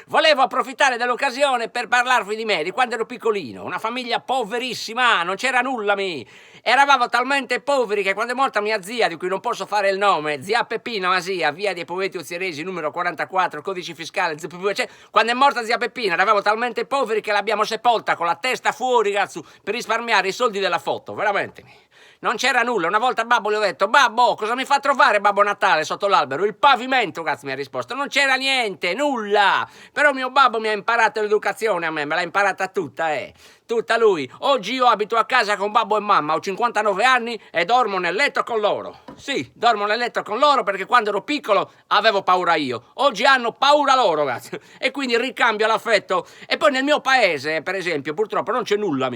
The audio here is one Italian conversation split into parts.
Volevo approfittare dell'occasione per parlarvi di me, di quando ero piccolino, una famiglia poverissima, non c'era nulla mi. Eravamo talmente poveri che quando è morta mia zia, di cui non posso fare il nome, zia Peppina Masia, via dei Poveti Ozieresi, numero 44, codice fiscale, quando è morta zia Peppina eravamo talmente poveri che l'abbiamo sepolta con la testa fuori, cazzo, per risparmiare i soldi della foto, veramente. Non c'era nulla. Una volta a babbo gli ho detto: babbo, cosa mi fa trovare Babbo Natale sotto l'albero? Il pavimento, cazzo, mi ha risposto. Non c'era niente, nulla. Però mio babbo mi ha imparato l'educazione a me l'ha imparata tutta, tutta lui. Oggi io abito a casa con babbo e mamma, ho 59 anni e dormo nel letto con loro. Sì, dormo nel letto con loro perché quando ero piccolo avevo paura io. Oggi hanno paura loro, cazzo. E quindi ricambio l'affetto. E poi nel mio paese, per esempio, purtroppo non c'è nulla,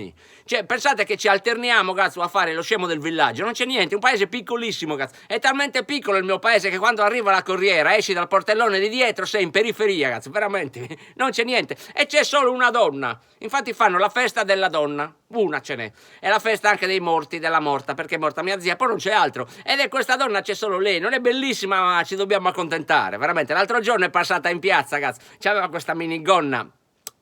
Cioè, pensate che ci alterniamo, cazzo, a fare lo scemo del villaggio. Non c'è niente, un paese piccolissimo, cazzo. È talmente piccolo il mio paese che quando arriva la corriera, esci dal portellone di dietro, sei in periferia, cazzo. Veramente, non c'è niente. E c'è solo una donna. Infatti fanno la festa della donna. Una ce n'è. E la festa anche dei morti, della morta, perché è morta mia zia, poi non c'è altro. Ed è questa donna, c'è solo lei. Non è bellissima, ma ci dobbiamo accontentare. Veramente, l'altro giorno è passata in piazza, cazzo. C'aveva questa minigonna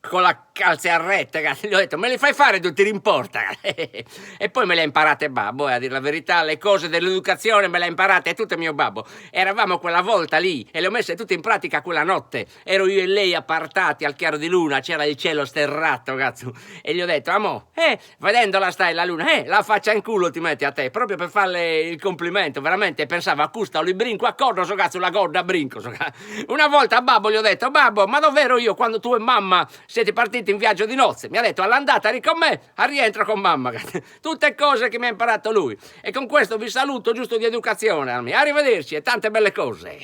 con la calze a rette, cazzo. Gli ho detto: me le fai fare, non ti rimporta? E poi me le ha imparate babbo, a dire la verità, le cose dell'educazione me le ha imparate tutte mio babbo. Eravamo quella volta lì e le ho messe tutte in pratica quella notte. Ero io e lei appartati al chiaro di luna, c'era il cielo sterrato, cazzo. E gli ho detto: amo, vedendola stai la luna, la faccia in culo ti metti a te, proprio per farle il complimento, veramente. Pensavo a custa, li brinco a corno, so cazzo, la corda a brinco, so cazzo. Una volta a babbo gli ho detto: babbo, ma dov'ero io quando tu e mamma siete partiti in viaggio di nozze? Mi ha detto: all'andata eri con me, al rientro con mamma. Tutte cose che mi ha imparato lui. E con questo vi saluto, giusto di educazione. Arrivederci e tante belle cose.